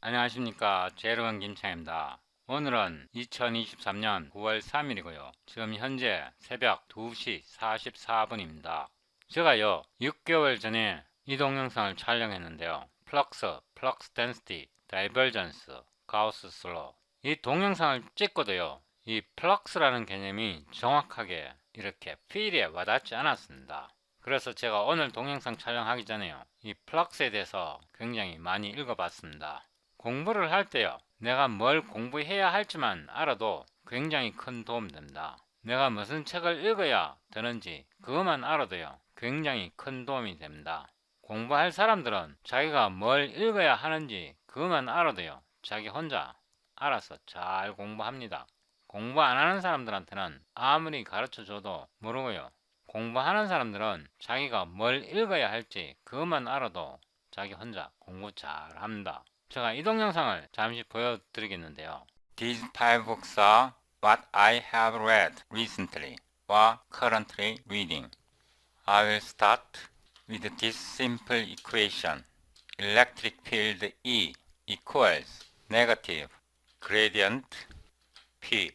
안녕하십니까. 제로원 김창입니다. 오늘은 2023년 9월 3일이고요. 지금 현재 새벽 2시 44분입니다. 제가요 6개월 전에 이 동영상을 촬영했는데요. 플럭스 덴시티, 다이버전스, 가우스 슬로우 이 동영상을 찍고도요. 이 플럭스라는 개념이 정확하게 이렇게 필에 와닿지 않았습니다. 그래서 제가 오늘 동영상 촬영하기 전에요. 이 플럭스에 대해서 굉장히 많이 읽어봤습니다. 공부를 할 때요. 내가 뭘 공부해야 할지만 알아도 굉장히 큰 도움이 됩니다. 내가 무슨 책을 읽어야 되는지 그것만 알아도요. 굉장히 큰 도움이 됩니다. 공부할 사람들은 자기가 뭘 읽어야 하는지 그것만 알아도요. 자기 혼자 알아서 잘 공부합니다. 공부 안 하는 사람들한테는 아무리 가르쳐 줘도 모르고요. 공부하는 사람들은 자기가 뭘 읽어야 할지 그것만 알아도 자기 혼자 공부 잘 합니다. 제가 이 동영상을 잠시 보여드리겠는데요. These 5 books are what I have read recently or currently reading. I will start with this simple equation. Electric field E equals negative gradient P.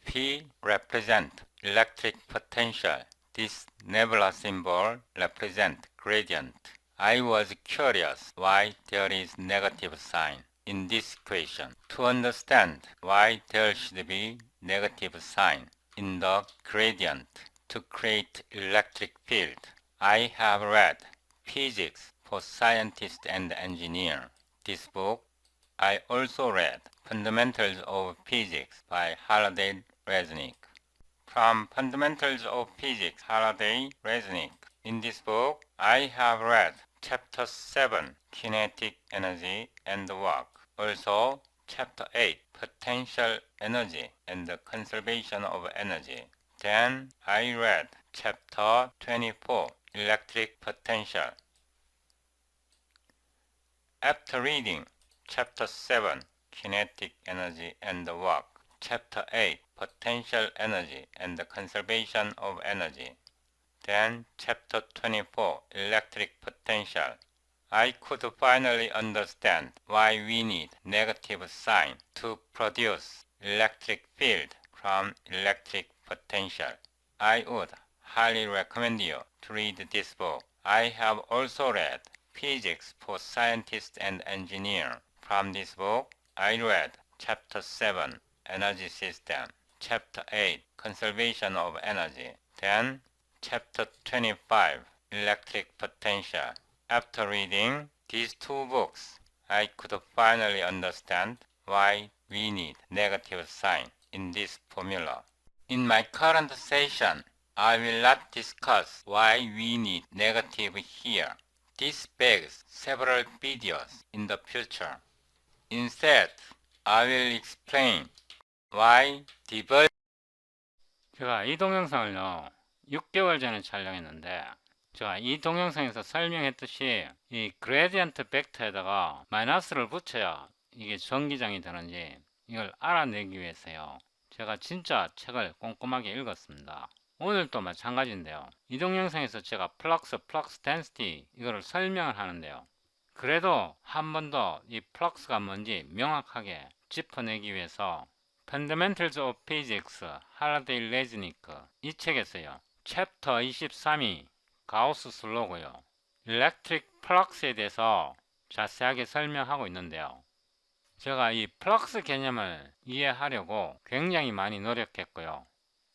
P represents electric potential. This nebula symbol represents gradient. I was curious why there is negative sign in this equation. To understand why there should be negative sign in the gradient to create electric field, I have read Physics for Scientists and Engineers. This book I also read Fundamentals of Physics by Halliday Resnick. From Fundamentals of Physics, Halliday Resnick. In this book, I have read Chapter 7, Kinetic Energy and Work. Also, Chapter 8, Potential Energy and the Conservation of Energy. Then I read Chapter 24, Electric Potential. After reading Chapter 7, Kinetic Energy and Work, Chapter 8, Potential Energy and the Conservation of Energy, then Chapter 24, Electric Potential, I could finally understand why we need negative sign to produce electric field from electric potential. I would highly recommend you to read this book. I have also read Physics for Scientists and Engineers. From this book, I read Chapter 7, Energy System, Chapter 8, Conservation of Energy, then Chapter 25, Electric Potential. After reading these two books, I could finally understand why we need negative sign in this formula. In my current session, I will not discuss why we need negative here. This begs several videos in the future. Instead, I will explain why divergence. 제가 이 동영상을요, 6개월 전에 촬영했는데, 제가 이 동영상에서 설명했듯이 이 그레디언트 벡터에다가 마이너스를 붙여야 이게 전기장이 되는지 이걸 알아내기 위해서요. 제가 진짜 책을 꼼꼼하게 읽었습니다. 오늘도 마찬가지인데요. 이 동영상에서 제가 플럭스 덴시티 이거를 설명을 하는데요. 그래도 한 번 더 이 플럭스가 뭔지 명확하게 짚어내기 위해서 Fundamentals of Physics, 할라데이 레즈니크 이 책에서요. 챕터 23이 가우스 슬로우고요. 일렉트릭 플럭스에 대해서 자세하게 설명하고 있는데요. 제가 이 플럭스 개념을 이해하려고 굉장히 많이 노력했고요.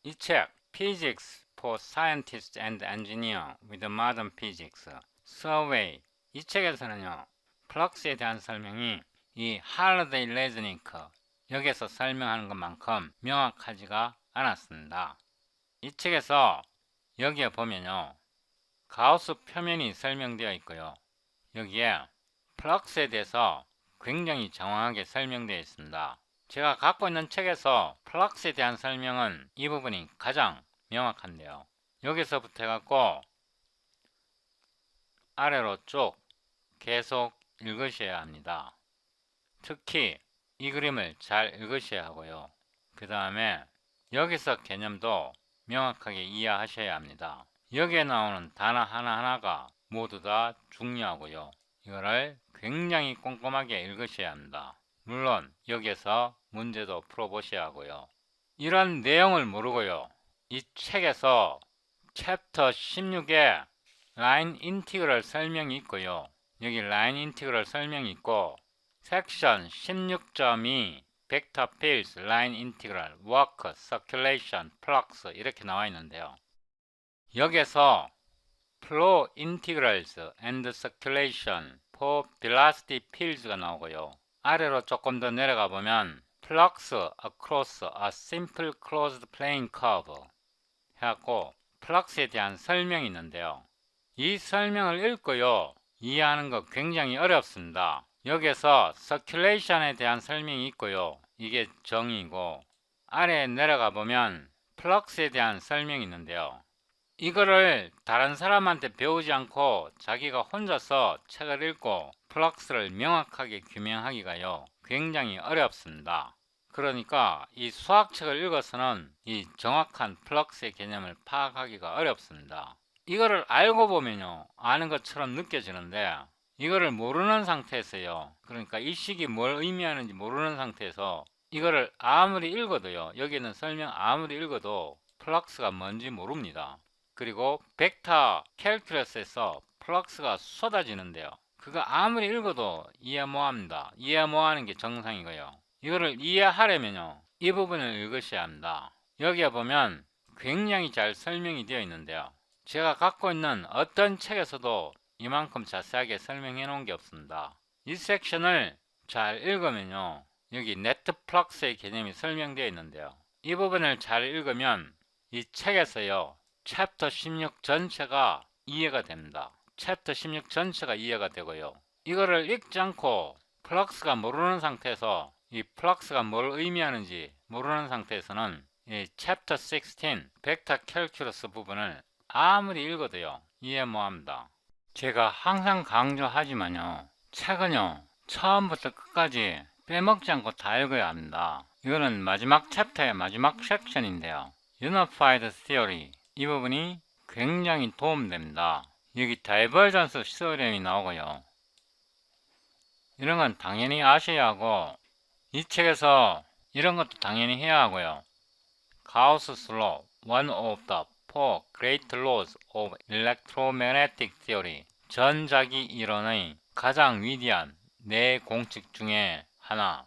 이 책 Physics for Scientists and Engineers with Modern Physics, Survey 이 책에서는요. 플럭스에 대한 설명이 이 할라데이 레즈니크 여기에서 설명하는 것만큼 명확하지가 않았습니다. 이 책에서 여기에 보면요. 가우스 표면이 설명되어 있고요. 여기에 플럭스에 대해서 굉장히 정확하게 설명되어 있습니다. 제가 갖고 있는 책에서 플럭스에 대한 설명은 이 부분이 가장 명확한데요. 여기서부터 해갖고 아래로 쭉 계속 읽으셔야 합니다. 특히 이 그림을 잘 읽으셔야 하고요. 그 다음에 여기서 개념도 명확하게 이해하셔야 합니다. 여기에 나오는 단어 하나하나가 모두 다 중요하고요. 이거를 굉장히 꼼꼼하게 읽으셔야 합니다. 물론 여기에서 문제도 풀어보셔야 하고요. 이런 내용을 모르고요, 이 책에서 챕터 16에 라인 인티그럴 설명이 있고요, 여기 라인 인티그럴 설명이 있고, 섹션 16.2 벡터 필드, 라인 인티그럴, 워크, 서큘레이션, 플럭스 이렇게 나와 있는데요. 여기에서 flow integrals and circulation for velocity fields가 나오고요, 아래로 조금 더 내려가 보면 flux across a simple closed plane curve 해갖고 플럭스에 대한 설명이 있는데요. 이 설명을 읽고요, 이해하는 거 굉장히 어렵습니다. 여기에서 circulation에 대한 설명이 있고요, 이게 정의이고, 아래에 내려가 보면 플럭스에 대한 설명이 있는데요. 이거를 다른 사람한테 배우지 않고 자기가 혼자서 책을 읽고 플럭스를 명확하게 규명하기가요, 굉장히 어렵습니다. 그러니까 이 수학책을 읽어서는 이 정확한 플럭스의 개념을 파악하기가 어렵습니다. 이거를 알고 보면요, 아는 것처럼 느껴지는데, 이거를 모르는 상태에서요, 그러니까 이 식이 뭘 의미하는지 모르는 상태에서 이거를 아무리 읽어도요, 여기는 설명 아무리 읽어도 플럭스가 뭔지 모릅니다. 그리고 벡터 캘큘러스에서 플럭스가 쏟아지는데요, 그거 아무리 읽어도 이해 못합니다. 이해 못하는 게 정상이고요. 이거를 이해하려면요, 이 부분을 읽으셔야 합니다. 여기에 보면 굉장히 잘 설명이 되어 있는데요, 제가 갖고 있는 어떤 책에서도 이만큼 자세하게 설명해 놓은 게 없습니다. 이 섹션을 잘 읽으면요, 여기 네트 플럭스의 개념이 설명되어 있는데요, 이 부분을 잘 읽으면 이 책에서요, 챕터 16 전체가 이해가 됩니다. 챕터 16 전체가 이해가 되고요, 이거를 읽지 않고 플럭스가 모르는 상태에서 이 플럭스가 뭘 의미하는지 모르는 상태에서는 이 챕터 16 벡터 캘큘러스 부분을 아무리 읽어도요, 이해 못합니다. 제가 항상 강조하지만요, 책은요, 처음부터 끝까지 빼먹지 않고 다 읽어야 합니다. 이거는 마지막 챕터의 마지막 섹션인데요, Unified Theory, 이 부분이 굉장히 도움됩니다. 여기 다이버전스 시스템이 나오고요, 이런 건 당연히 아셔야 하고, 이 책에서 이런 것도 당연히 해야 하고요. 가우스's law, one of the four great laws of electromagnetic theory, 전자기 이론의 가장 위대한 네 공식 중에 하나,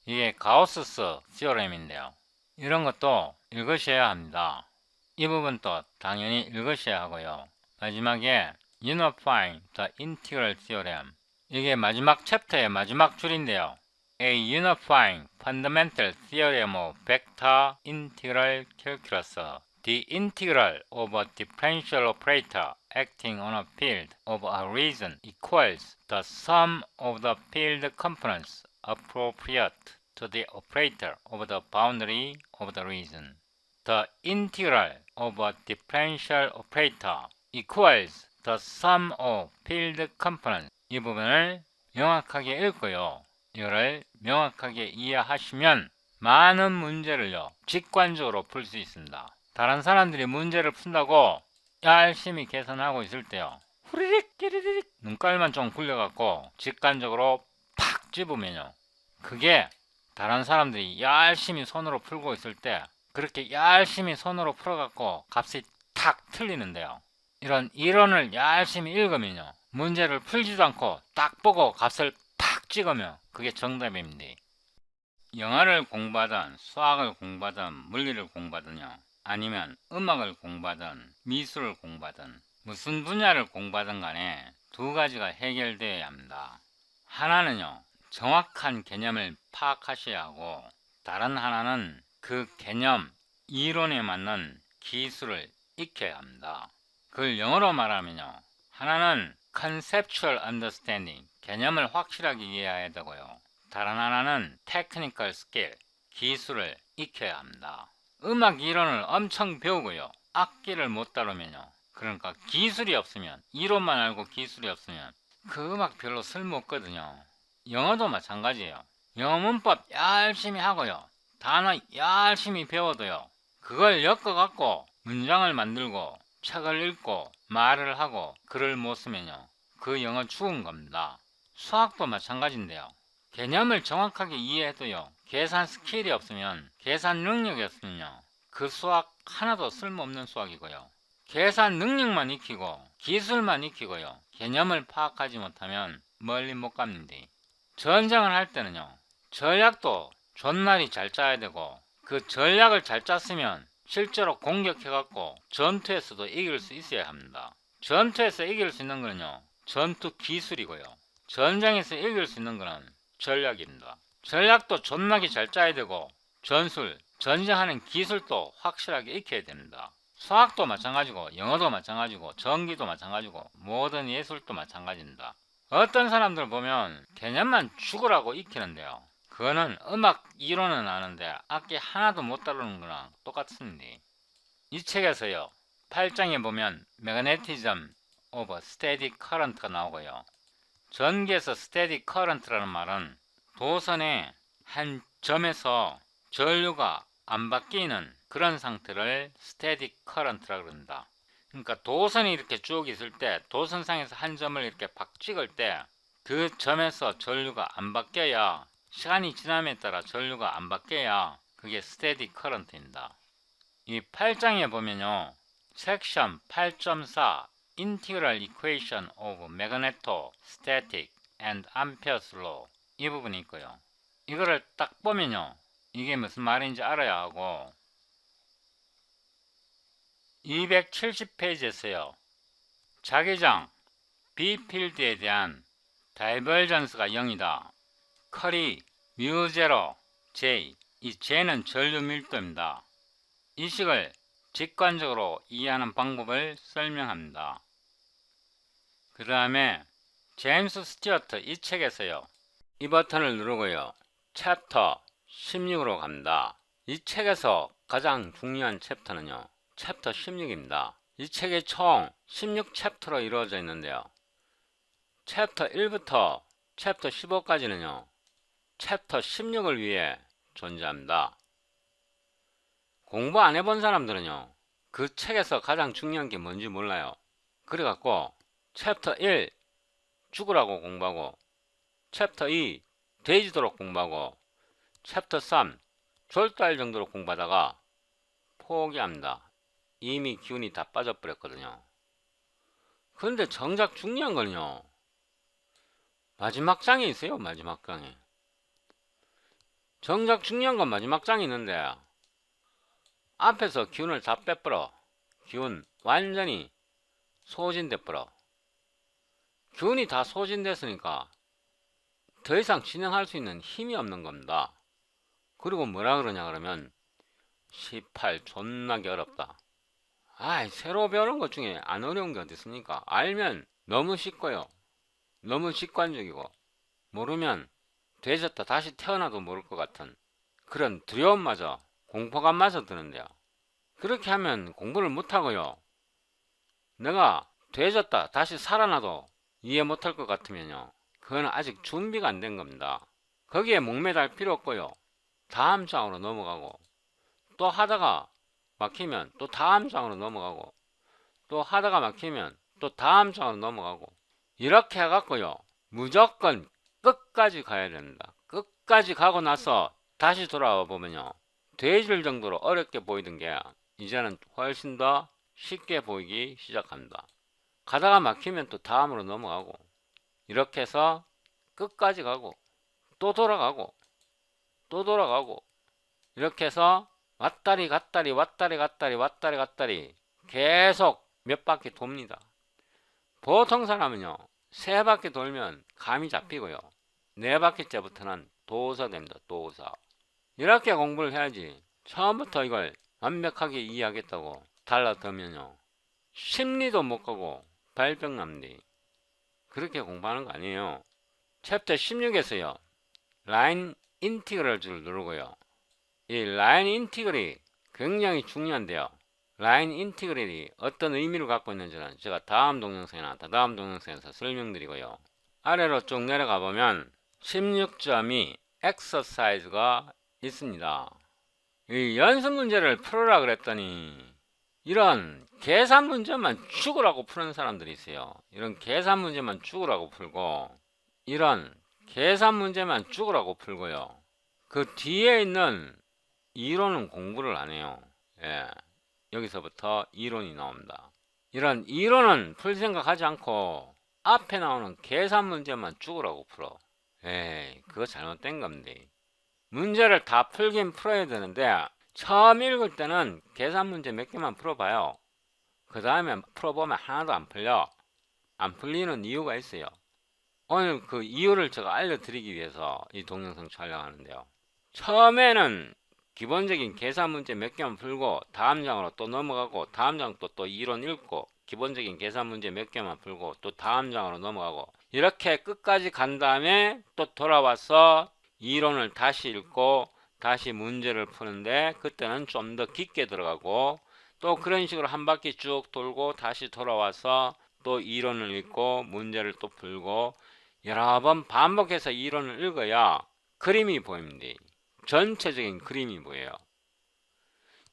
이게 가우스스 시오렘인데요, 이런 것도 읽으셔야 합니다. 이 부분도 당연히 읽으셔야 하고요. 마지막에 Unifying the Integral Theorem, 이게 마지막 챕터의 마지막 줄인데요, A unifying fundamental theorem of vector integral calculus. The integral of a differential operator acting on a field of a region equals the sum of the field components appropriate to the operator of the boundary of the region. The integral of a differential operator equals the sum of field components. 이 부분을 명확하게 읽고요, 이거를 명확하게 이해하시면 많은 문제를요, 직관적으로 풀 수 있습니다. 다른 사람들이 문제를 푼다고 열심히 계산하고 있을 때요, 후리릭 끼리릭 눈깔만 좀 굴려갖고 직관적으로 팍 집으면요, 그게 다른 사람들이 열심히 손으로 풀고 있을 때 그렇게 열심히 손으로 풀어갖고 값이 탁 틀리는데요, 이런 이론을 열심히 읽으면요, 문제를 풀지도 않고 딱 보고 값을 팍 찍으면 그게 정답입니다. 영어를 공부하든 수학을 공부하든 물리를 공부하든요, 아니면 음악을 공부하든 미술을 공부하든 무슨 분야를 공부하든 간에 두 가지가 해결되어야 합니다. 하나는요, 정확한 개념을 파악하셔야 하고, 다른 하나는 그 개념, 이론에 맞는 기술을 익혀야 합니다. 그걸 영어로 말하면요, 하나는 conceptual understanding, 개념을 확실하게 이해해야 되고요, 다른 하나는 technical skill, 기술을 익혀야 합니다. 음악 이론을 엄청 배우고요, 악기를 못 다루면요, 그러니까 기술이 없으면, 이론만 알고 기술이 없으면 그 음악 별로 쓸모없거든요. 영어도 마찬가지예요. 영어 문법 열심히 하고요, 단어 열심히 배워도요, 그걸 엮어갖고 문장을 만들고 책을 읽고 말을 하고 글을 못 쓰면요, 그 영어 죽은 겁니다. 수학도 마찬가지인데요. 개념을 정확하게 이해해도요, 계산 스킬이 없으면, 계산 능력이 없으면요, 그 수학 하나도 쓸모없는 수학이고요. 계산 능력만 익히고 기술만 익히고요, 개념을 파악하지 못하면 멀리 못 갑니다. 전쟁을 할 때는요, 전략도 존나리 잘 짜야 되고, 그 전략을 잘 짰으면 실제로 공격해갖고 전투에서도 이길 수 있어야 합니다. 전투에서 이길 수 있는 거는요, 전투 기술이고요, 전쟁에서 이길 수 있는 거는 전략입니다. 전략도 존나게 잘 짜야 되고, 전술, 전쟁하는 기술도 확실하게 익혀야 됩니다. 수학도 마찬가지고, 영어도 마찬가지고, 전기도 마찬가지고, 모든 예술도 마찬가지입니다. 어떤 사람들 보면 개념만 죽으라고 익히는데요, 그거는 음악 이론은 아는데 악기 하나도 못 다루는 거랑 똑같습니다. 이 책에서요, 8장에 보면 Magnetism of Steady Current가 나오고요, 전기에서 Steady Current라는 말은 도선의 한 점에서 전류가 안 바뀌는 그런 상태를 Steady Current라고 그럽니다. 그러니까 도선이 이렇게 쭉 있을 때, 도선상에서 한 점을 이렇게 박 찍을 때 그 점에서 전류가 안 바뀌어야, 시간이 지남에 따라 전류가 안 바뀌어야 그게 Steady Current입니다. 이 8장에 보면요, 섹션 8.4 Integral Equation of Magnetostatic and Ampere's Law, 이 부분이 있고요. 이거를 딱 보면요, 이게 무슨 말인지 알아야 하고, 270페이지에서요, 자기장 B필드에 대한 다이버전스가 0이다. 커리 뮤0 J, 이 J는 전류 밀도입니다. 이 식을 직관적으로 이해하는 방법을 설명합니다. 그 다음에 제임스 스튜어트 이 책에서요, 이 버튼을 누르고요, 챕터 16으로 갑니다. 이 책에서 가장 중요한 챕터는요, 챕터 16입니다. 이 책이 총 16챕터로 이루어져 있는데요, 챕터 1부터 챕터 15까지는요, 챕터 16을 위해 존재합니다. 공부 안 해본 사람들은요, 그 책에서 가장 중요한 게 뭔지 몰라요. 그래갖고 챕터 1 죽으라고 공부하고, 챕터 2 돼지도록 공부하고, 챕터 3 졸도할 정도로 공부하다가 포기합니다. 이미 기운이 다 빠져버렸거든요. 그런데 정작 중요한 거는요, 마지막 장에 있어요. 마지막 장에. 정작 중요한 건 마지막 장에 있는데, 앞에서 기운을 다 빼버려. 기운 완전히 소진돼버려. 기운이 다 소진됐으니까 더 이상 진행할 수 있는 힘이 없는 겁니다. 그리고 뭐라 그러냐 그러면 18 존나게 어렵다. 새로 배우는 것 중에 안 어려운 게 어디 있습니까? 알면 너무 쉽고요, 너무 직관적이고, 모르면 되졌다 다시 태어나도 모를 것 같은 그런 두려움마저, 공포감마저 드는데요, 그렇게 하면 공부를 못하고요, 내가 되졌다 다시 살아나도 이해 못할 것 같으면요, 그건 아직 준비가 안 된 겁니다. 거기에 목매달 필요 없고요, 다음 장으로 넘어가고, 또 하다가 막히면 또 다음 장으로 넘어가고, 또 하다가 막히면 또 다음 장으로 넘어가고, 이렇게 해갖고요, 무조건 끝까지 가야 됩니다. 끝까지 가고 나서 다시 돌아와 보면요, 돼질 정도로 어렵게 보이던 게 이제는 훨씬 더 쉽게 보이기 시작합니다. 가다가 막히면 또 다음으로 넘어가고, 이렇게 해서 끝까지 가고, 또 돌아가고, 또 돌아가고, 이렇게 해서 왔다리 갔다리 왔다리 갔다리 왔다리 갔다리 계속 몇 바퀴 돕니다. 보통 사람은요, 3바퀴 돌면 감이 잡히고요, 4바퀴째부터는 도사됩니다. 도사. 이렇게 공부를 해야지, 처음부터 이걸 완벽하게 이해하겠다고 달라들면요, 심리도 못 가고 발병 납니다. 그렇게 공부하는 거 아니에요. 챕터 16에서요, 라인 인티그럴을 누르고요, 이 라인 인티그럴이 굉장히 중요한데요, 라인 인티그럴이 어떤 의미를 갖고 있는지는 제가 다음 동영상이나 다다음 동영상에서 설명드리고요, 아래로 쭉 내려가 보면 16.2 엑서사이즈가 있습니다. 이 연습 문제를 풀으라 그랬더니 이런 계산 문제만 죽으라고 푸는 사람들이 있어요. 이런 계산 문제만 죽으라고 풀고, 이런 계산 문제만 죽으라고 풀고요. 그 뒤에 있는 이론은 공부를 안 해요. 예, 여기서부터 이론이 나옵니다. 이런 이론은 풀 생각하지 않고 앞에 나오는 계산 문제만 죽으라고 풀어. 에이, 그거 잘못된 겁니다. 문제를 다 풀긴 풀어야 되는데 처음 읽을 때는 계산 문제 몇 개만 풀어봐요. 그 다음에 풀어보면 하나도 안 풀려. 안 풀리는 이유가 있어요. 오늘 그 이유를 제가 알려드리기 위해서 이 동영상 촬영하는데요. 처음에는 기본적인 계산 문제 몇 개만 풀고 다음 장으로 또 넘어가고 다음 장 또 이론 읽고 기본적인 계산 문제 몇 개만 풀고 또 다음 장으로 넘어가고 이렇게 끝까지 간 다음에 또 돌아와서 이론을 다시 읽고 다시 문제를 푸는데 그때는 좀 더 깊게 들어가고 또 그런 식으로 한 바퀴 쭉 돌고 다시 돌아와서 또 이론을 읽고 문제를 또 풀고 여러 번 반복해서 이론을 읽어야 그림이 보입니다. 전체적인 그림이 보여요.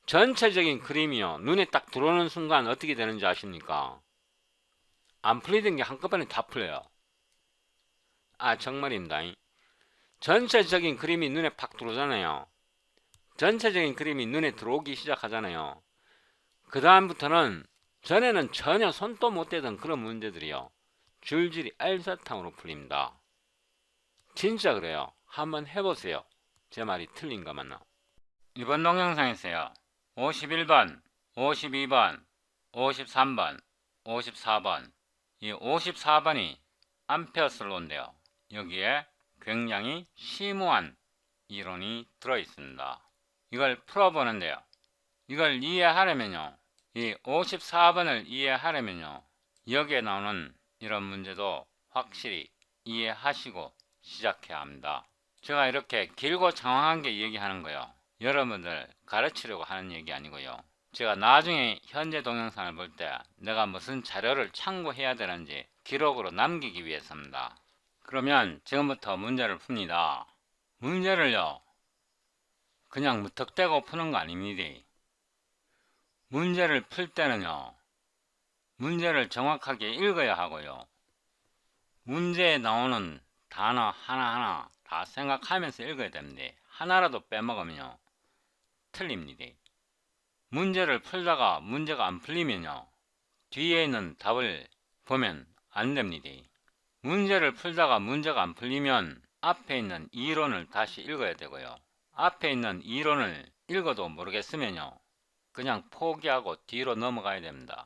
전체적인 그림이요. 눈에 딱 들어오는 순간 어떻게 되는지 아십니까? 안 풀리던 게 한꺼번에 다 풀려요. 아, 정말입니다. 전체적인 그림이 눈에 팍 들어오잖아요. 전체적인 그림이 눈에 들어오기 시작하잖아요. 그 다음부터는 전에는 전혀 손도 못 대던 그런 문제들이요. 줄줄이 알사탕으로 풀립니다. 진짜 그래요. 한번 해보세요. 제 말이 틀린가 맞나? 이번 동영상에서요. 51번, 52번, 53번, 54번 이 54번이 암페어슬로인데요. 여기에 굉장히 심오한 이론이 들어있습니다. 이걸 풀어보는데요. 이걸 이해하려면요. 이 54번을 이해하려면요. 여기에 나오는 이런 문제도 확실히 이해하시고 시작해야 합니다. 제가 이렇게 길고 장황한 게 얘기하는 거요. 여러분들 가르치려고 하는 얘기 아니고요. 제가 나중에 현재 동영상을 볼 때 내가 무슨 자료를 참고해야 되는지 기록으로 남기기 위해서입니다. 그러면 지금부터 문제를 풉니다. 문제를요. 그냥 무턱대고 푸는 거 아닙니다. 문제를 풀 때는요. 문제를 정확하게 읽어야 하고요. 문제에 나오는 단어 하나하나 다 생각하면서 읽어야 됩니다. 하나라도 빼먹으면요. 틀립니다. 문제를 풀다가 문제가 안 풀리면요. 뒤에 있는 답을 보면 안 됩니다. 문제를 풀다가 문제가 안 풀리면 앞에 있는 이론을 다시 읽어야 되고요. 앞에 있는 이론을 읽어도 모르겠으면요. 그냥 포기하고 뒤로 넘어가야 됩니다.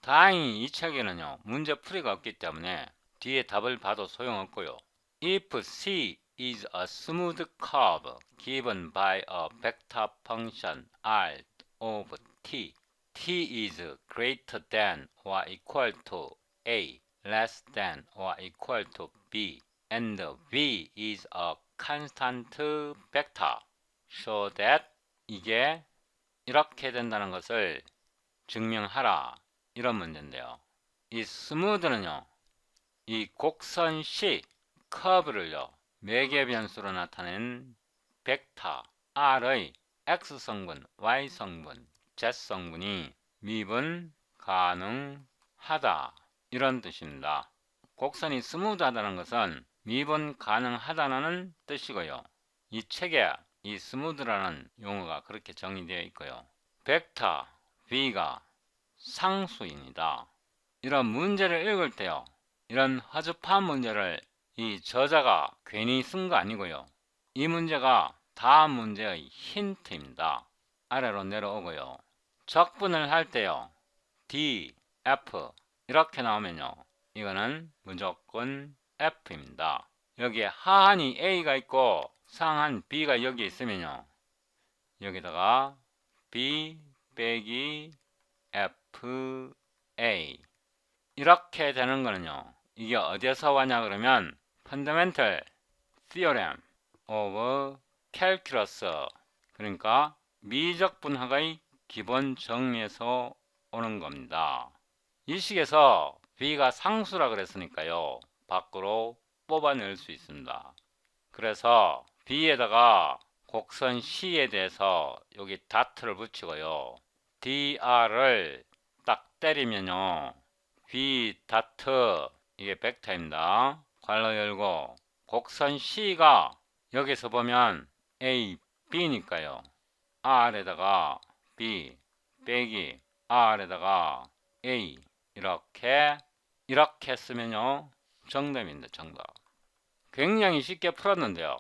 다행히 이 책에는요. 문제풀이가 없기 때문에 뒤에 답을 봐도 소용없고요. If C is a smooth curve given by a vector function R of t, t is greater than or equal to a, less than or equal to b, and v is a constant vector, so that 이게 이렇게 된다는 것을 증명하라. 이런 문제인데요. 이 스무드는요. 이 곡선식 커브를요. 매개 변수로 나타낸 벡터 R의 X성분, Y성분, Z성분이 미분 가능하다. 이런 뜻입니다. 곡선이 스무드하다는 것은 미분 가능하다는 뜻이고요. 이 책에 이 스무드라는 용어가 그렇게 정의되어 있고요. 벡터 V가 상수입니다. 이런 문제를 읽을 때요. 이런 허접한 문제를 이 저자가 괜히 쓴 거 아니고요. 이 문제가 다음 문제의 힌트입니다. 아래로 내려오고요. 적분을 할 때요. D, F 이렇게 나오면요. 이거는 무조건 F입니다. 여기에 하한이 A가 있고 상한 B가 여기 있으면요. 여기다가 B 빼기 FA 이렇게 되는 거는요. 이게 어디에서 왔냐 그러면 Fundamental Theorem of Calculus 그러니까 미적분학의 기본 정리에서 오는 겁니다. 이 식에서 B가 상수라 그랬으니까요. 밖으로 뽑아낼 수 있습니다. 그래서 B에다가 곡선 C에 대해서 여기 다트를 붙이고요. dr을 딱 때리면요. B 다트 이게 벡터입니다. 괄호 열고 곡선 C가 여기서 보면 A, B니까요. R에다가 B 빼기 R에다가 A 이렇게 쓰면요. 정답입니다. 정답. 굉장히 쉽게 풀었는데요.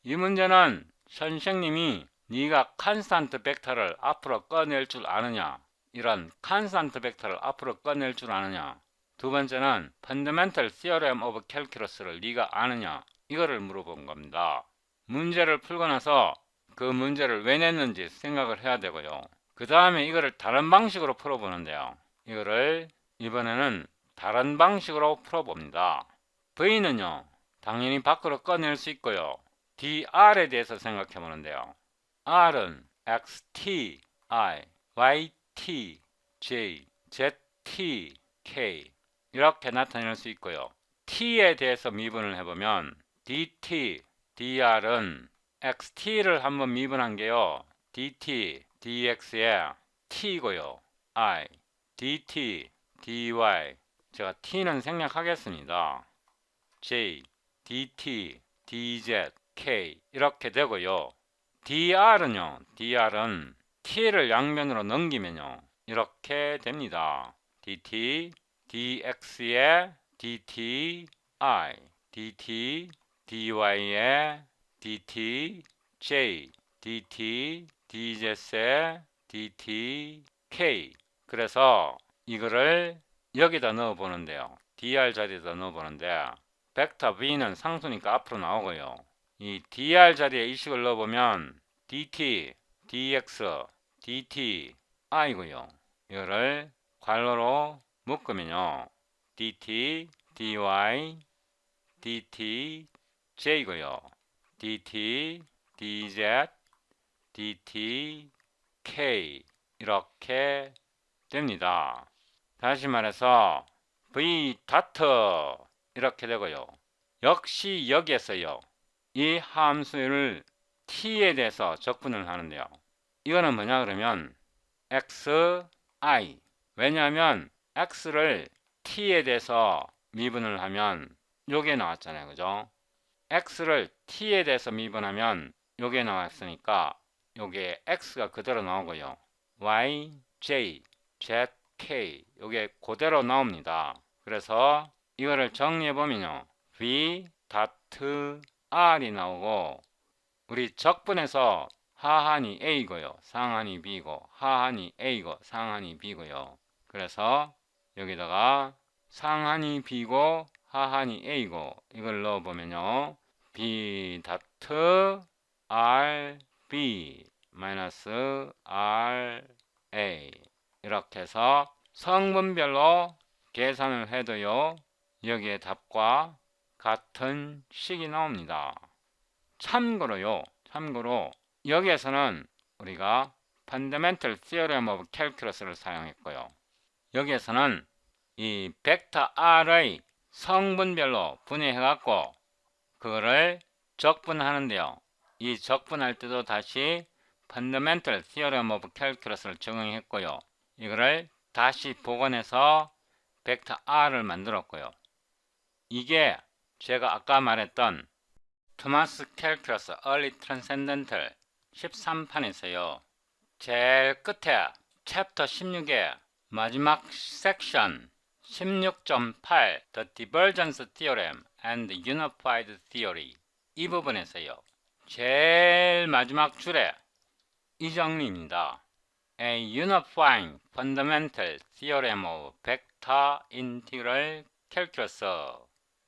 이 문제는 선생님이 네가 칸스탄트 벡터를 앞으로 꺼낼 줄 아느냐, 이런 칸스탄트 벡터를 앞으로 꺼낼 줄 아느냐, 두 번째는 펀더멘털 시어렘 오브 캘큘러스를 네가 아느냐, 이거를 물어본 겁니다. 문제를 풀고 나서 그 문제를 왜 냈는지 생각을 해야 되고요. 그 다음에 이거를 다른 방식으로 풀어보는데요. 이거를 이번에는 다른 방식으로 풀어봅니다. V는요, 당연히 밖으로 꺼낼 수 있고요. dR에 대해서 생각해 보는데요. R은 xt, i, yt, j, zt, k 이렇게 나타낼 수 있고요. t에 대해서 미분을 해보면 dt, dr은 xt를 한번 미분한 게요. dt, dx의 t고요. i, dt, dy 제가 t는 생략하겠습니다. j, dt, dz, k 이렇게 되고요. dr은요. dr은 t를 양면으로 넘기면요. 이렇게 됩니다. dt, dx의 dt, i, dt, dy의 dt, j, dt, dz의 dt, k 그래서 이거를 여기다 넣어 보는데요. dr 자리에다 넣어 보는데 벡터 v는 상수니까 앞으로 나오고요. 이 dr 자리에 이식을 넣어보면 dt, dx, dt, i고요. 이거를 괄호로 묶으면요. dt, dy, dt, j고요. dt, dz, dt, k 이렇게 됩니다. 다시 말해서 v 다트 이렇게 되고요. 역시 여기에서요. 이 함수를 t에 대해서 적분을 하는데요. 이거는 뭐냐 그러면 xi 왜냐하면 x를 t에 대해서 미분을 하면 요게 나왔잖아요. 그죠? x를 t에 대해서 미분하면 요게 나왔으니까 요게 x가 그대로 나오고요. y, j, z, k 요게 그대로 나옵니다. 그래서 이거를 정리해보면요. v 다트 r이 나오고 우리 적분에서 하한이 a고요. 상한이 b고 하한이 a고 상한이 b고요. 그래서 여기다가 상한이 b고 하한이 a고 이걸 넣어보면요. b 다트 r b 마이너스 r a 이렇게 해서 성분별로 계산을 해도요. 여기에 답과 같은 식이 나옵니다. 참고로 여기에서는 우리가 Fundamental Theorem of Calculus를 사용했고요. 여기에서는 이 벡터 R의 성분별로 분해해갖고 그거를 적분하는데요. 이 적분할 때도 다시 Fundamental Theorem of Calculus를 적용했고요. 이거를 다시 복원해서 벡터 R을 만들었고요. 이게 제가 아까 말했던 토마스 캘큘러스 Early Transcendental 13판에서요. 제일 끝에 챕터 16의 마지막 섹션 16.8 The Divergence Theorem and Unified Theory 이 부분에서요. 제일 마지막 줄에 이 정리입니다. A unifying fundamental theorem of vector integral calculus.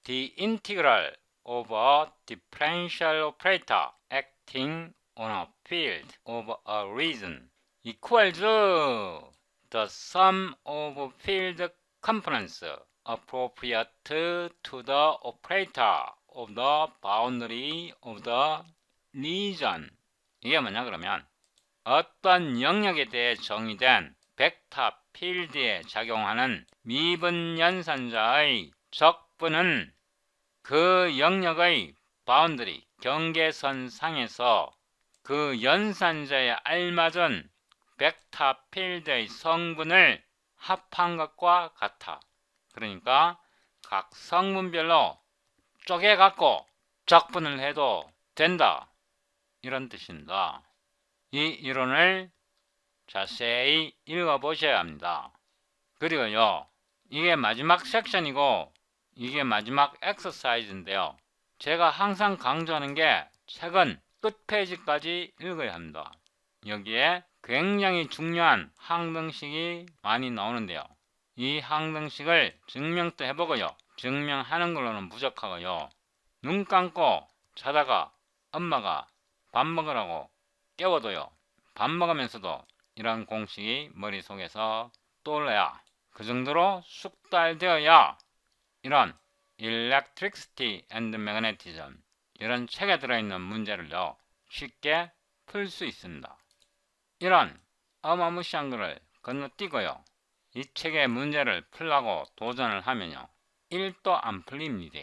The integral of a differential operator acting on a field of a region equals the sum of field components appropriate to the operator of the boundary of the region. 이게 뭐냐 그러면 어떤 영역에 대해 정의된 벡터 필드에 작용하는 미분 연산자의 적분은 그 영역의 바운더리 경계선 상에서 그 연산자에 알맞은 벡터 필드의 성분을 합한 것과 같아. 그러니까 각 성분별로 쪼개갖고 적분을 해도 된다. 이런 뜻입니다. 이 이론을 자세히 읽어보셔야 합니다. 그리고요, 이게 마지막 섹션이고 이게 마지막 엑서사이즈인데요. 제가 항상 강조하는 게 책은 끝 페이지까지 읽어야 합니다. 여기에 굉장히 중요한 항등식이 많이 나오는데요. 이 항등식을 증명도 해보고요. 증명하는 걸로는 부족하고요. 눈 감고 자다가 엄마가 밥 먹으라고 깨워도요. 밥 먹으면서도 이런 공식이 머릿속에서 떠올라야, 그 정도로 숙달되어야 이런 Electricity and Magnetism 이런 책에 들어있는 문제를요 쉽게 풀 수 있습니다. 이런 어마무시한 것을 건너뛰고요, 이 책의 문제를 풀라고 도전을 하면요 1도 안 풀립니다.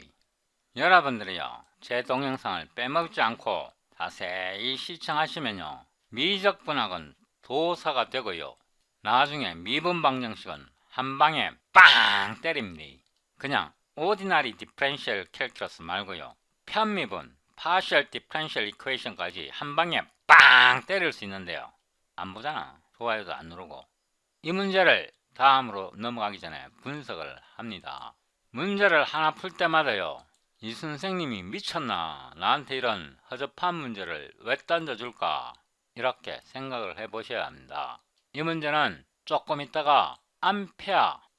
여러분들이요 제 동영상을 빼먹지 않고 자세히 시청하시면요 미적분학은 도사가 되고요, 나중에 미분방정식은 한방에 빵 때립니다. 그냥 오디나리 디퍼런셜 캘큘러스 말고요, 편미분, 파셜 디퍼런셜 이퀘이션까지 한방에 빵 때릴 수 있는데요. 안 보잖아. 좋아요도 안 누르고. 이 문제를 다음으로 넘어가기 전에 분석을 합니다. 문제를 하나 풀 때마다요, 이 선생님이 미쳤나? 나한테 이런 허접한 문제를 왜 던져줄까? 이렇게 생각을 해보셔야 합니다. 이 문제는 조금 있다가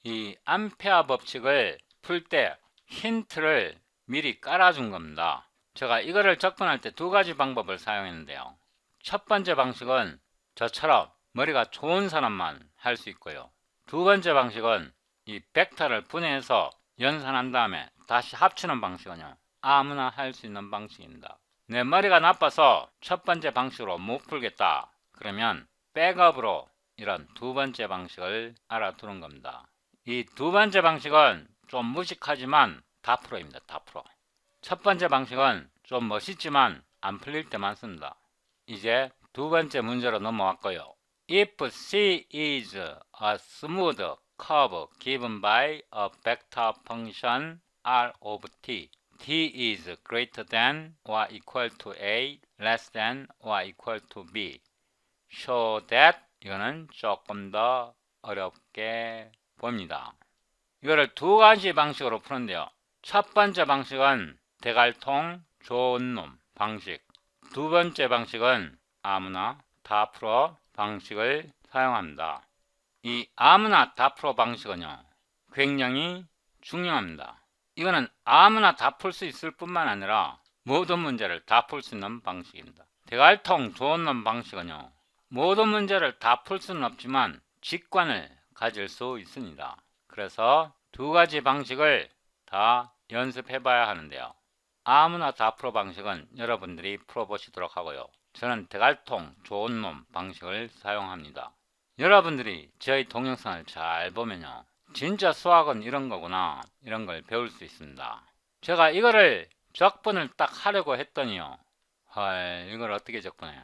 이 암페어 법칙을 풀 때 힌트를 미리 깔아준 겁니다. 제가 이거를 접근할 때 두 가지 방법을 사용했는데요. 첫 번째 방식은 저처럼 머리가 좋은 사람만 할 수 있고요. 두 번째 방식은 이 벡터를 분해해서 연산한 다음에 다시 합치는 방식은요, 아무나 할 수 있는 방식입니다. 내 머리가 나빠서 첫 번째 방식으로 못 풀겠다. 그러면 백업으로 이런 두 번째 방식을 알아두는 겁니다. 이 두 번째 방식은 좀 무식하지만 다 풀어입니다. 다 풀어. 첫 번째 방식은 좀 멋있지만 안 풀릴 때 많습니다. 이제 두 번째 문제로 넘어왔고요. If C is a smooth curve given by a vector function R of t, t is greater than or equal to A, less than or equal to B, show that, 이거는 조금 더 어렵게 보입니다. 이거를 두 가지 방식으로 푸는데요. 첫 번째 방식은 대갈통 좋은 놈 방식, 두 번째 방식은 아무나 다 풀어 방식을 사용합니다. 이 아무나 다 풀어 방식은요 굉장히 중요합니다. 이거는 아무나 다 풀 수 있을 뿐만 아니라 모든 문제를 다 풀 수 있는 방식입니다. 대갈통 좋은 놈 방식은요 모든 문제를 다 풀 수는 없지만 직관을 가질 수 있습니다. 그래서 두 가지 방식을 다 연습해 봐야 하는데요. 아무나 다 풀어 방식은 여러분들이 풀어보시도록 하고요. 저는 대갈통 좋은 놈 방식을 사용합니다. 여러분들이 저희 동영상을 잘 보면요, 진짜 수학은 이런 거구나, 이런 걸 배울 수 있습니다. 제가 이거를 적분을 딱 하려고 했더니요, 헐, 이걸 어떻게 적분해요?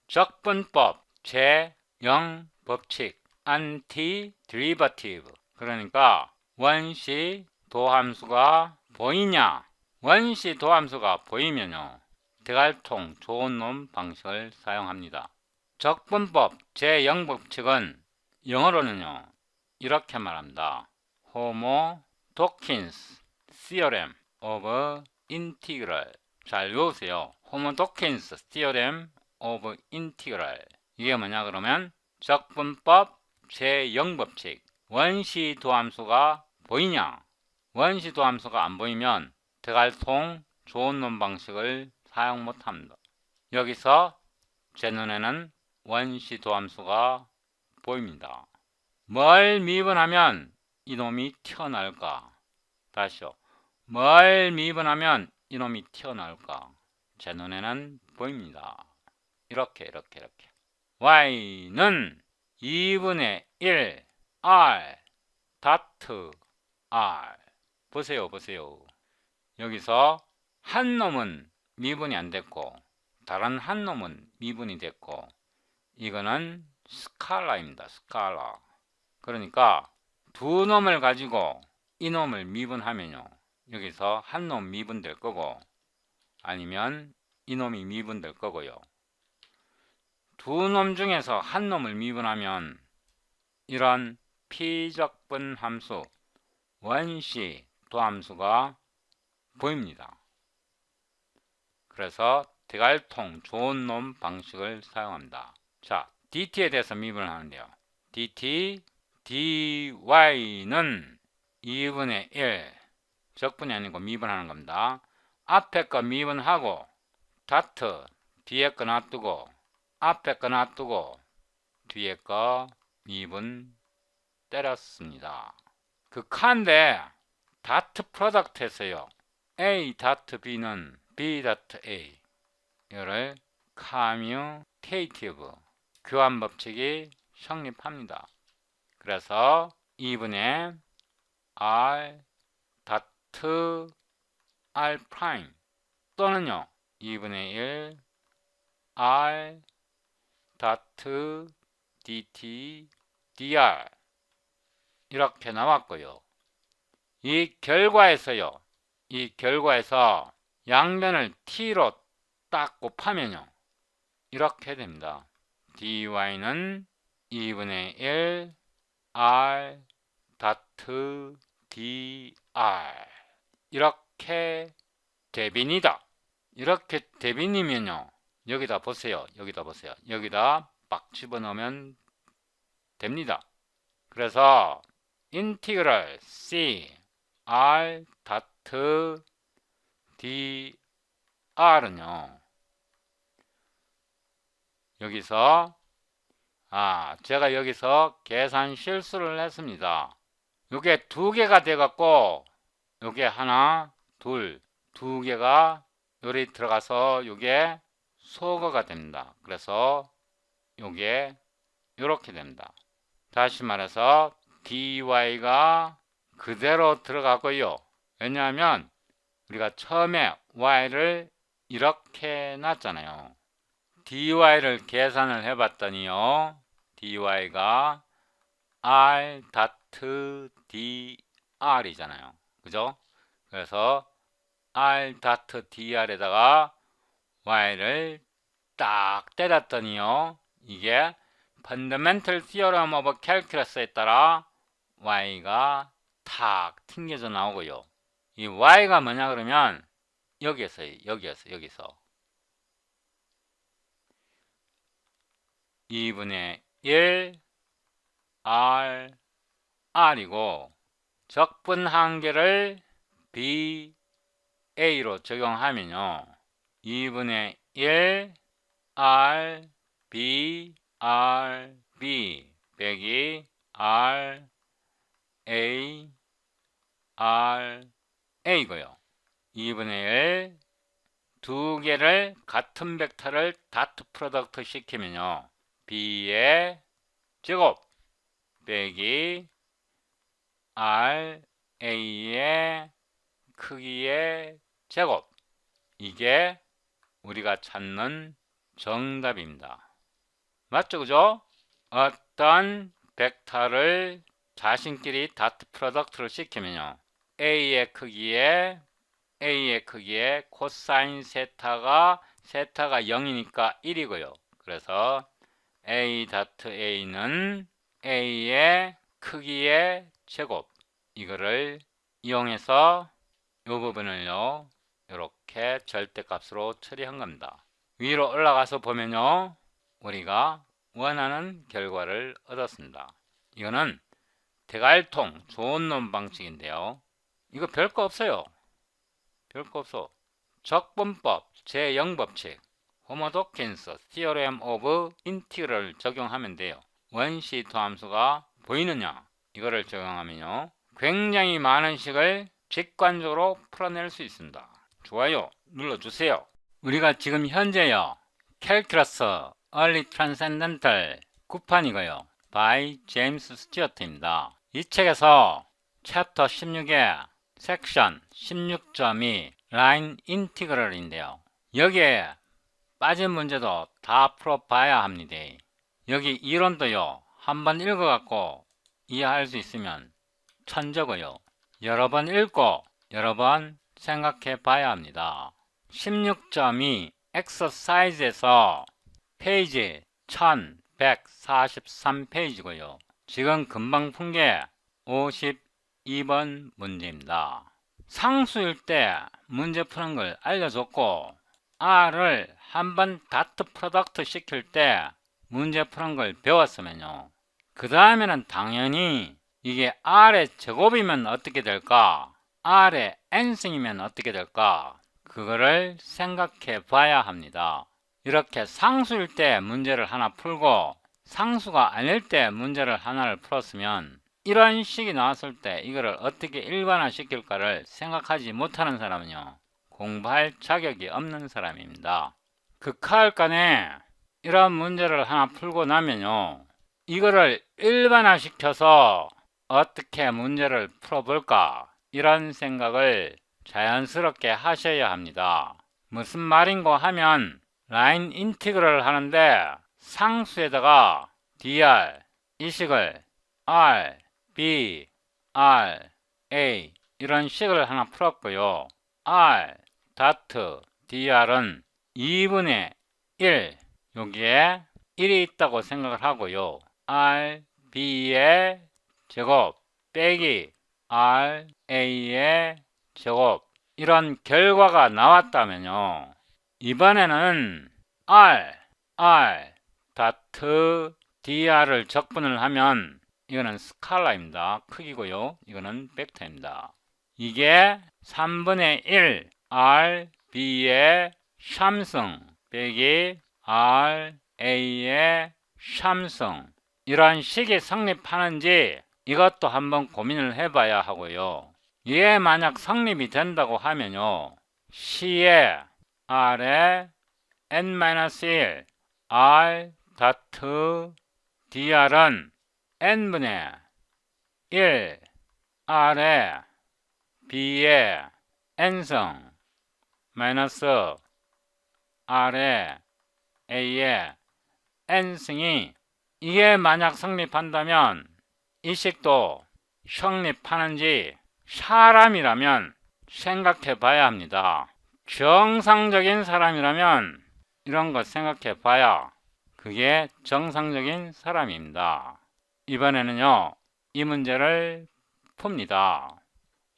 적분법 제0 법칙 안티 드리버티브, 그러니까 원시 도함수가 보이냐, 원시 도함수가 보이면요 대갈통 좋은 놈 방식을 사용합니다. 적분법 제0 법칙은 영어로는요 이렇게 말합니다. 호모 도킨스 Theorem of Integral. 잘 외우세요. 호모 도킨스 Theorem of Integral. 이게 뭐냐 그러면 적분법 제0 법칙, 원시 도함수가 보이냐, 원시 도함수가 안 보이면 대갈통 좋은 놈 방식을 사용 못합니다. 여기서 제 눈에는 원시 도함수가 보입니다. 뭘 미분하면 이놈이 튀어나올까? 다시요. 뭘 미분하면 이놈이 튀어나올까? 제 눈에는 보입니다. 이렇게 y는 2분의 1 r 다트 r. 보세요. 여기서 한 놈은 미분이 안 됐고 다른 한 놈은 미분이 됐고, 이거는 스칼라입니다. 스칼라. 그러니까 두 놈을 가지고 이 놈을 미분하면요 여기서 한 놈 미분될 거고 아니면 이놈이 미분될 거고요. 두 놈 중에서 한 놈을 미분하면 이런 피적분 함수 원시 도함수가 보입니다. 그래서 대갈통 좋은 놈 방식을 사용합니다. 자, dt에 대해서 미분을 하는데요. dt dy는 2분의 1 적분이 아니고 미분하는 겁니다. 앞에 거 미분하고 다트 뒤에 거 놔두고 앞에 거 놔두고 뒤에 거 미분 때렸습니다. 극한데 다트 프로덕트에서요. A 다트 B는 B 다트 A 이거를 커뮤테이티브 교환 법칙이 성립합니다. 그래서 2분의 R 다트 R 프라임 또는요 2분의 1 R 다트 dt dr 이렇게 나왔고요. 이 결과에서 양면을 t로 딱 곱하면요 이렇게 됩니다. dy는 2분의 1 r 다트 dr 이렇게 대빈이다. 이렇게 대빈이면요 여기다 보세요. 여기다 막 집어넣으면 됩니다. 그래서 인티그럴 c r 다트 dr은요 여기서 제가 여기서 계산 실수를 했습니다. 요게 두 개가 돼 갖고 요게 하나 두 개가 요리 들어가서 요게 소거가 됩니다. 그래서 요게 요렇게 됩니다. 다시 말해서 dy가 그대로 들어가고요. 왜냐하면 우리가 처음에 y를 이렇게 놨잖아요. dy를 계산을 해봤더니요. dy가 r 다트 dr이잖아요. 그죠? 그래서 r 다트 dr에다가 y를 딱 때렸더니요. 이게 Fundamental Theorem of Calculus에 따라 y가 탁 튕겨져 나오고요. 이 y가 뭐냐 그러면 여기서 2분의 1 r이고 적분 한계를 BA로 적용하면요 2분의 1 RB 빼기 RA고요 2분의 1 두 개를 같은 벡터를 다트 프로덕트 시키면요 B의 제곱 빼기 RA의 크기의 제곱 이게 우리가 찾는 정답입니다. 맞죠? 그죠? 어떤 벡터를 자신끼리 다트 프로덕트를 시키면요 A의 크기에 코사인 세타가 0이니까 1이고요. 그래서 A 다트 A는 A의 크기의 제곱 이거를 이용해서 이 부분을요 이렇게 절대값으로 처리한 겁니다. 위로 올라가서 보면요 우리가 원하는 결과를 얻었습니다. 이거는 대갈통 좋은 놈 방식인데요. 이거 별거 없어요. 적분법 제0법칙 호모도킨스 Theorem of Integral을 적용하면 돼요. 원시 도함수가 보이느냐 이거를 적용하면요 굉장히 많은 식을 직관적으로 풀어낼 수 있습니다. 좋아요 눌러주세요. 우리가 지금 현재요 캘큘러스 Early Transcendental 9판이고요 by 제임스 스튜어트입니다. 이 책에서 챕터 16의 섹션 16.2 라인 인티그럴인데요. 여기에 빠진 문제도 다 풀어봐야 합니다. 여기 이론도요 한번 읽어갖고 이해할 수 있으면 천재고요. 여러 번 읽고 여러 번 생각해 봐야 합니다. 16.2 엑서사이즈에서 페이지 1143페이지고요. 지금 금방 푼 게 52번 문제입니다. 상수일 때 문제 푸는 걸 알려줬고 R을 한번 다트 프로덕트 시킬 때 문제 푸는 걸 배웠으면요. 그 다음에는 당연히 이게 R의 제곱이면 어떻게 될까? R의 n승이면 어떻게 될까? 그거를 생각해 봐야 합니다. 이렇게 상수일 때 문제를 하나 풀고 상수가 아닐 때 문제를 하나를 풀었으면 이런 식이 나왔을 때 이거를 어떻게 일반화 시킬까를 생각하지 못하는 사람은요, 공부할 자격이 없는 사람입니다. 극하할간에 이런 문제를 하나 풀고 나면요, 이거를 일반화 시켜서 어떻게 문제를 풀어볼까, 이런 생각을 자연스럽게 하셔야 합니다. 무슨 말인고 하면 라인 인티그럴을 하는데 상수에다가 dr 이 식을 r, b, r, a 이런 식을 하나 풀었고요. r, 다트, dr은 2분의 1 여기에 1이 있다고 생각을 하고요. r, b의 제곱 빼기 r, a의 제곱 이런 결과가 나왔다면요, 이번에는 r, 다트, dr을 적분을 하면 이거는 스칼라입니다. 크기고요. 이거는 벡터입니다. 이게 3분의 1 r, b의 샴승 빼기 r, a의 샴승 이런 식이 성립하는지 이것도 한번 고민을 해봐야 하고요. 이게 만약 성립이 된다고 하면요, C의 R의 n-1 R 다트 dr은 n분의 1 R의 B의 n승 마이너스 R의 A의 n승이 이게 만약 성립한다면 이 식도 성립하는지 사람이라면 생각해 봐야 합니다. 정상적인 사람이라면 이런 거 생각해 봐야 그게 정상적인 사람입니다. 이번에는요, 이 문제를 풉니다.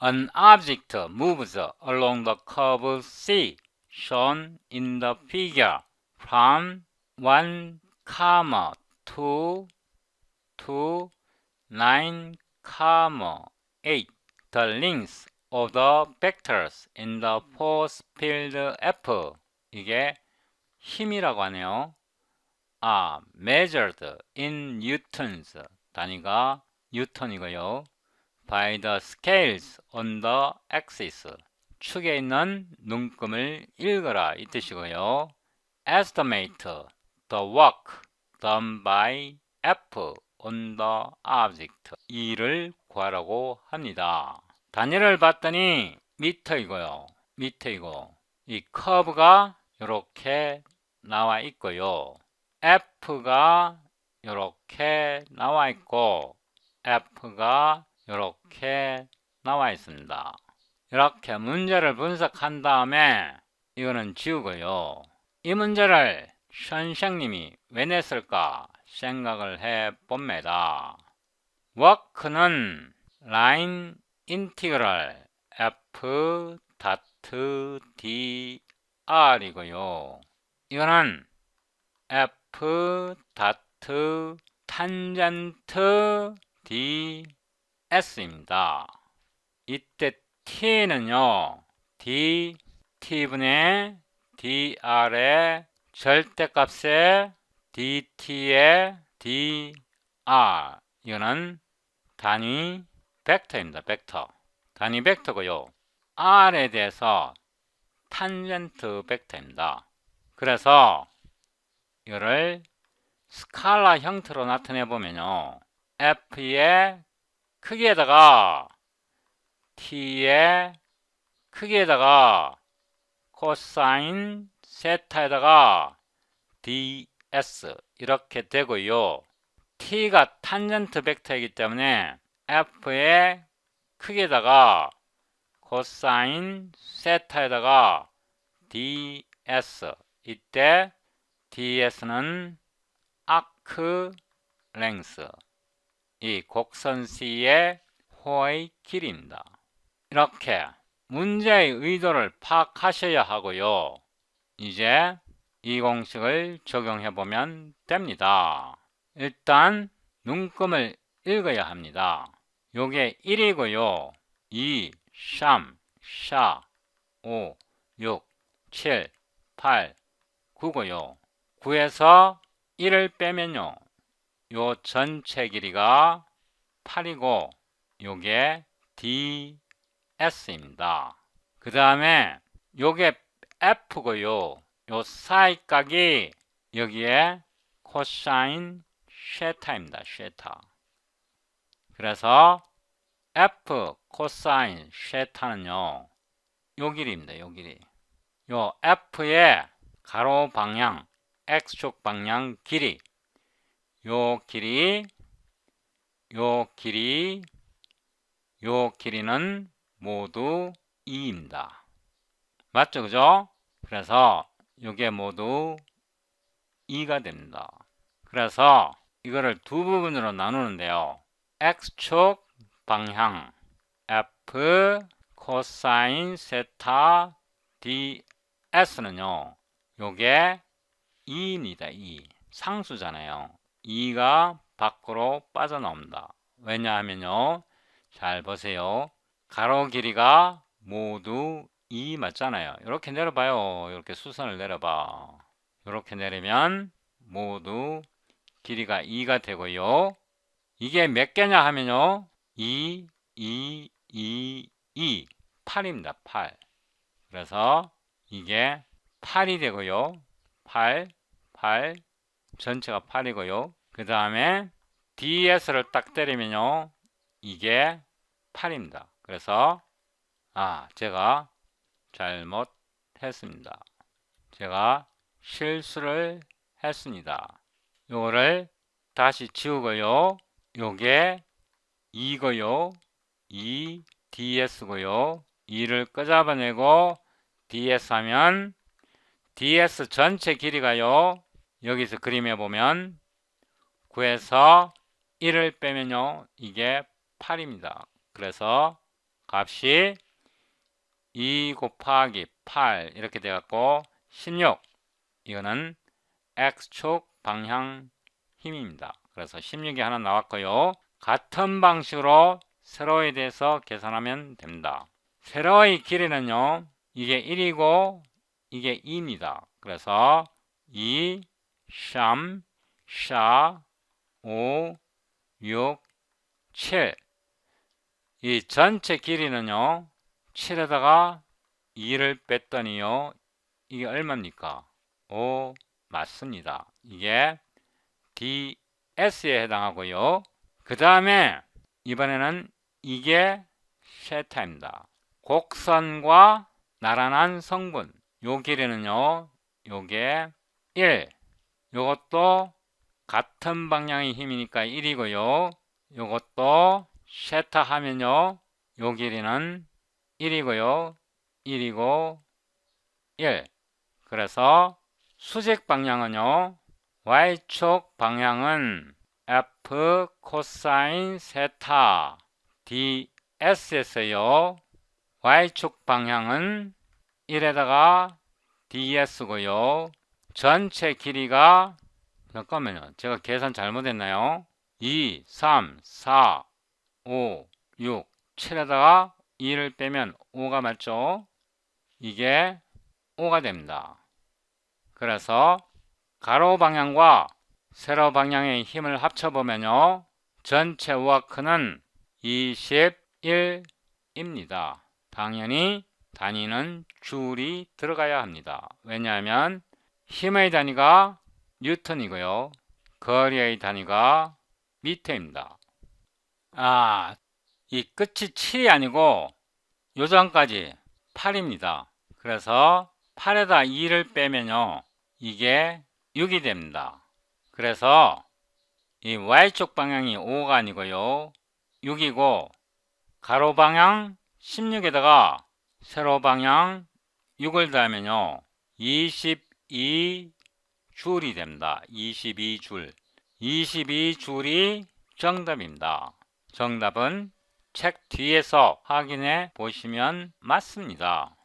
An object moves along the curve C shown in the figure from 1, 2 to 9, 8. The length of the vectors in the force field F 이게 힘이라고 하네요. measured in newtons 단위가 뉴턴이고요. by the scales on the axis 축에 있는 눈금을 읽어라 이 뜻이고요. estimate the work done by F on the object 이를 구하라고 합니다. 단위를 봤더니 미터이고요. 미터이고 이 커브가 이렇게 나와 있고요. F가 이렇게 나와 있고 F가 이렇게 나와 있습니다. 이렇게 문제를 분석한 다음에 이거는 지우고요. 이 문제를 선생님이 왜 냈을까 생각을 해 봅니다. 워크는 라인 인티그럴 F 다트 dr이고요. 이거는 F 다트 탄젠트 ds입니다. 이때 t는요, t분의 dr의 절대값의 dt의 dr 이거는 단위 벡터입니다. 벡터 단위 벡터고요. r에 대해서 탄젠트 벡터입니다. 그래서 이거를 스칼라 형태로 나타내 보면요, f의 크기에다가 t의 크기에다가 코사인 세타에다가 ds 이렇게 되고요. t가 탄젠트 벡터이기 때문에 f의 크기에다가 코사인 세타에다가 ds. 이때 ds는 아크 랭스, 이 곡선 C의 호의 길이입니다. 이렇게 문제의 의도를 파악하셔야 하고요. 이제 이 공식을 적용해 보면 됩니다. 일단 눈금을 읽어야 합니다. 요게 1이고요. 2, 3, 4, 5, 6, 7, 8, 9고요. 9에서 1을 빼면요. 요 전체 길이가 8이고 요게 ds입니다. 그 다음에 요게 f고요. 요 사이각이 여기에 코사인 쉐타입니다. 쉐타. 그래서 f 코사인 쉐타는요. 요 길이입니다. 요 길이. 요 f의 가로 방향, x축 방향 길이. 요 길이, 요 길이, 요 길이는 모두 2입니다. 맞죠? 그죠? 그래서 요게 모두 2가 됩니다. 그래서 이거를 두 부분으로 나누는데요. x축 방향 f 코사인 세타 ds는요. 요게 2입니다. 2. 상수잖아요. 2가 밖으로 빠져나옵니다. 왜냐하면요. 잘 보세요. 가로 길이가 모두 2 맞잖아요. 이렇게 내려봐요. 이렇게 수선을 내려봐. 이렇게 내리면 모두 길이가 2가 되고요. 이게 몇 개냐 하면요. 2, 2, 2, 2. 8입니다. 8. 그래서 이게 8이 되고요. 8, 8. 전체가 8이고요. 그 다음에 ds를 딱 때리면요. 이게 8입니다. 그래서 제가 잘못했습니다. 제가 실수를 했습니다. 요거를 다시 지우고요. 요게 2고요. 2 ds고요. 2를 끄잡아내고 ds 하면 ds 전체 길이가요. 여기서 그림해 보면 9에서 1을 빼면요. 이게 8입니다. 그래서 값이 2 곱하기 8 이렇게 돼갖고 16. 이거는 x축 방향 힘입니다. 그래서 16이 하나 나왔고요. 같은 방식으로 세로에 대해서 계산하면 됩니다. 세로의 길이는요. 이게 1이고 이게 2입니다. 그래서 2, 3, 4, 5, 6, 7. 이 전체 길이는요. 7에다가 2를 뺐더니요. 이게 얼마입니까? 5 맞습니다. 이게 ds에 해당하고요. 그 다음에 이번에는 이게 세타입니다. 곡선과 나란한 성분. 요 길이는요. 요게 1. 요것도 같은 방향의 힘이니까 1이고요. 요것도 세타 하면요. 요 길이는 1이고요. 1이고 1. 그래서 수직 방향은요. y축 방향은 f 코사인 세타 ds에서요. y축 방향은 1에다가 ds고요. 전체 길이가 잠깐만요. 제가 계산 잘못했나요? 2, 3, 4, 5, 6, 7에다가 2를 빼면 5가 맞죠? 이게 5가 됩니다. 그래서 가로 방향과 세로 방향의 힘을 합쳐보면요. 전체 워크는 21입니다. 당연히 단위는 줄이 들어가야 합니다. 왜냐하면 힘의 단위가 뉴턴이고요. 거리의 단위가 미터입니다. 이 끝이 7이 아니고 요전까지 8입니다. 그래서 8에다 2를 빼면요. 이게 6이 됩니다. 그래서 이 y축 방향이 5가 아니고요. 6이고 가로 방향 16에다가 세로 방향 6을 더하면요 22줄이 됩니다. 22줄. 22줄이 정답입니다. 정답은 책 뒤에서 확인해 보시면 맞습니다.